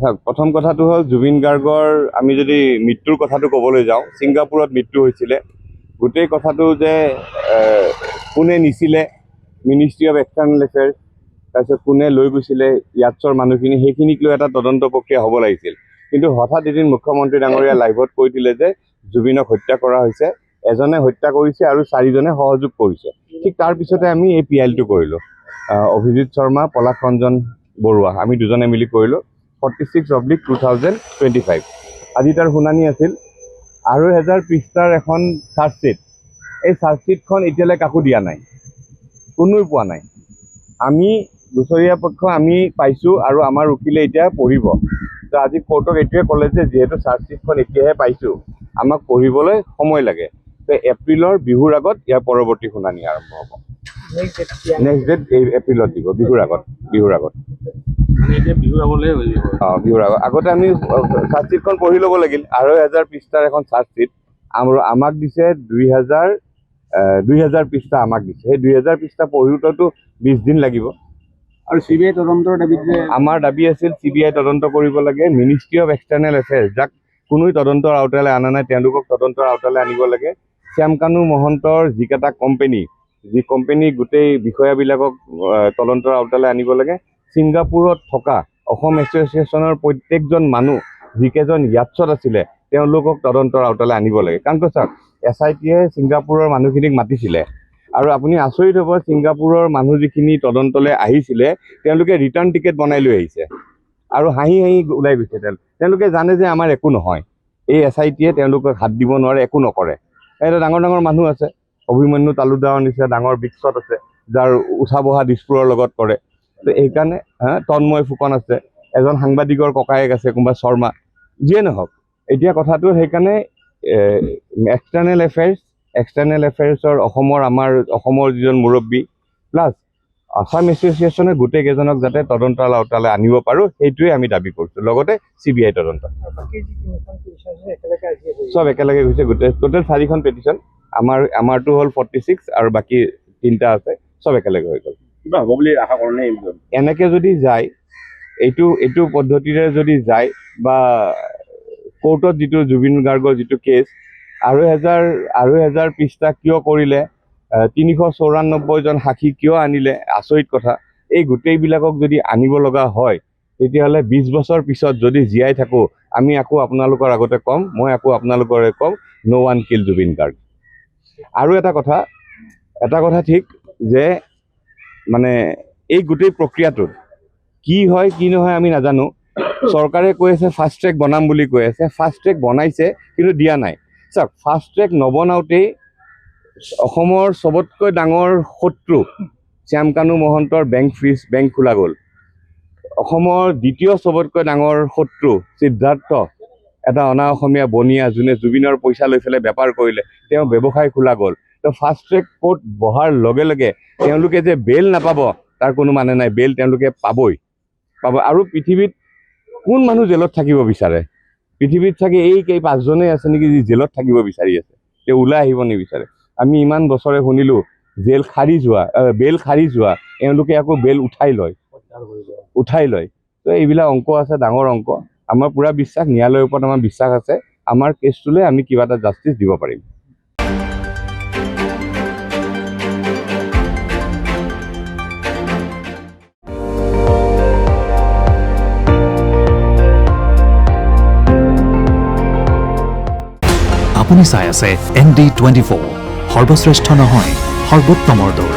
প্ৰথম কথাটো হ'ল জুবিন গাৰ্গৰ আমি যদি মৃত্যুৰ কথাটো ক'বলৈ যাওঁ, ছিংগাপুৰত মৃত্যু হৈছিলে। গোটেই কথাটো যে কোনে নিছিলে, মিনিষ্ট্ৰি অফ এক্সটাৰ্নেল এফেয়াৰ্ছ, তাৰপিছত কোনে লৈ গৈছিলে ইয়াতছৰ মানুহখিনি, সেইখিনিক লৈ এটা তদন্ত প্ৰক্ৰিয়া হ'ব লাগিছিল। কিন্তু হঠাৎ এদিন মুখ্যমন্ত্ৰী ডাঙৰীয়া লাইভত কৈ দিলে যে জুবিনক হত্যা কৰা হৈছে, এজনে হত্যা কৰিছে আৰু 4জনে সহযোগ কৰিছে। ঠিক তাৰ পিছতে আমি এই PIL-টো কৰিলোঁ। অভিজিত শৰ্মা, পলাশ ৰঞ্জন বৰুৱা, আমি দুজনে মিলি কৰিলোঁ 46/2025। আজি তাৰ শুনানি আছিল। 2,000 পৃষ্ঠাৰ এখন চাৰ্জশ্বিট। এই চাৰ্জশ্বিটখন এতিয়ালৈ কাকো দিয়া নাই, কোনোৱে পোৱা নাই। আমি দুচৰীয়া পক্ষ আমি পাইছোঁ আৰু আমাৰ উকিলে এতিয়া পঢ়িব। তো আজি কোৰ্টক এইটোৱে ক'লে যে যিহেতু চাৰ্জশ্বিটখন এতিয়াহে পাইছোঁ, আমাক পঢ়িবলৈ সময় লাগে। তো এপ্ৰিলৰ বিহুৰ আগত ইয়াৰ পৰৱৰ্তী শুনানি আৰম্ভ হ'ব। নেক্সট ডেট এপ্ৰিলত দিব, বিহুৰ আগত। বিহুৰ আগত আগতে আমি চাৰ্জশ্বিটখন পঢ়ি ল'ব লাগিল। 2,500 পৃষ্ঠাৰ এখন চাৰ্জশ্বিট আৰু আমাক দিছে 2,000 পৃষ্ঠা আমাক দিছে। সেই 2,000 পৃষ্ঠা পঢ়োঁতেতো 20 দিন লাগিব। আৰু CBI তদন্তৰ দাবী আমাৰ দাবী আছিল CBI তদন্ত কৰিব লাগে। মিনিষ্ট্ৰি অফ এক্সটাৰ্নেল এফেয়াৰ্ছ, যাক কোনোৱে তদন্তৰ আওতালৈ অনা নাই, তেওঁলোকক তদন্তৰ আওতালৈ আনিব লাগে। শ্যামকানু মহন্তৰ যিকেইটা কোম্পানী, যি কোম্পানী গোটেই বিষয়াবিলাকক তদন্তৰ আওতালৈ আনিব লাগে। ছিংগাপুৰত থকা অসম এছ'চিয়েশ্যনৰ প্ৰত্যেকজন মানুহ, যিকেইজন ইয়াতছত আছিলে, তেওঁলোকক তদন্তৰ আওতালৈ আনিব লাগে। কাৰণ চাওক, SIT-য়ে ছিংগাপুৰৰ মানুহখিনিক মাতিছিলে আৰু আপুনি আচৰিত হ'ব, ছিংগাপুৰৰ মানুহ যিখিনি তদন্তলৈ আহিছিলে তেওঁলোকে ৰিটাৰ্ণ টিকেট বনাই লৈ আহিছে আৰু হাঁহি হাঁহি ওলাই গৈছে। তেওঁলোকে জানে যে আমাৰ একো নহয়, এই SIT-য়ে তেওঁলোকক হাত দিব নোৱাৰে, একো নকৰে। এটা ডাঙৰ ডাঙৰ মানুহ আছে, অভিমন্যু তালুকদাৰৰ নিচিনা ডাঙৰ বিকশত আছে, যাৰ উঠা বহা দিছপুৰৰ লগত কৰে। তো এইকাৰণে তন্ময় ফুকন আছে, এজন সাংবাদিকৰ ককায়েক আছে, কোনোবা শৰ্মা, যিয়ে নহওক। এতিয়া কথাটো সেইকাৰণে এক্সটাৰ্নেল এফেয়াৰ্ছৰ আমাৰ অসমৰ যিজন মুৰব্বী প্লাছ আসাম এছ'চিয়েশ্যনে গোটেইকেইজনক যাতে তদন্তৰ আওতালৈ আনিব পাৰোঁ, সেইটোৱে আমি দাবী কৰিছোঁ। লগতে CBI তদন্ত চব একেলগে হৈছে, গোটেই টোটেল 4খন পেটিশ্যন। আমাৰটো হ'ল 46 আৰু বাকী 3টা আছে, চব একেলগে হৈ গ'ল। কিবা হ'ব বুলি আশা কৰা নাই? এনেকৈ যদি যায়, এইটো পদ্ধতিৰে যদি যায়, বা কোৰ্টত যিটো জুবিন গাৰ্গৰ যিটো কেছ 2,000 পৃষ্ঠা কিয় কৰিলে, 394জন সাক্ষী কিয় আনিলে, আচৰিত কথা। এই গোটেইবিলাকক যদি আনিব লগা হয়, তেতিয়াহ'লে 20 বছৰ পিছত যদি জীয়াই থাকোঁ, আমি আকৌ আপোনালোকৰ আগতে ক'ম, মই আকৌ আপোনালোকৰে ক'ম, no one kill Zubeen Garg. আৰু এটা কথা ঠিক যে মানে এই গোটেই প্ৰক্ৰিয়াটোত কি হয় কি নহয় আমি নাজানো। চৰকাৰে কৈ আছে ফাষ্ট ট্ৰেক বনাম বুলি কৈ আছে। ফাষ্ট ট্ৰেক বনাইছে কিন্তু দিয়া নাই। চাওক, ফাষ্ট ট্ৰেক নবনাওঁতেই অসমৰ চবতকৈ ডাঙৰ শত্ৰু শ্যামকানু মহন্তৰ বেংক খোলা গ'ল। অসমৰ দ্বিতীয় চবতকৈ ডাঙৰ শত্ৰু সিদ্ধাৰ্থ, এটা অনা অসমীয়া বনিয়া, যোনে জুবিনৰ পইচা লৈ পেলাই বেপাৰ কৰিলে, তেওঁ ব্যৱসায় খোলা গ'ল। তো ফাষ্ট ট্ৰেক কোৰ্ট বহাৰ লগে লগে তেওঁলোকে যে বেইল নাপাব তাৰ কোনো মানে নাই। বেইল তেওঁলোকে পাব। আৰু পৃথিৱীত কোন মানুহ জেলত থাকিব বিচাৰে? পৃথিৱীত চাগে এই 5জনেই আছে নেকি যি জেলত থাকিব বিচাৰি আছে, তেওঁ ওলাই আহিব নিবিচাৰে। আমি ইমান বছৰে শুনিলোঁ বেইল খাৰি যোৱা, এওঁলোকে আকৌ বেইল উঠাই লয়। তো এইবিলাক অংক আছে, ডাঙৰ অংক। আমাৰ পূৰা বিশ্বাস, ন্যায়ালয়ৰ ওপৰত আমাৰ বিশ্বাস আছে, আমাৰ কেছটোলৈ আমি কিবা এটা জাষ্টিছ দিব পাৰিম। আপুনি চাই আছে ND24, সৰ্বশ্ৰেষ্ঠ নহয়, সৰ্বোত্তমৰ দৌৰ।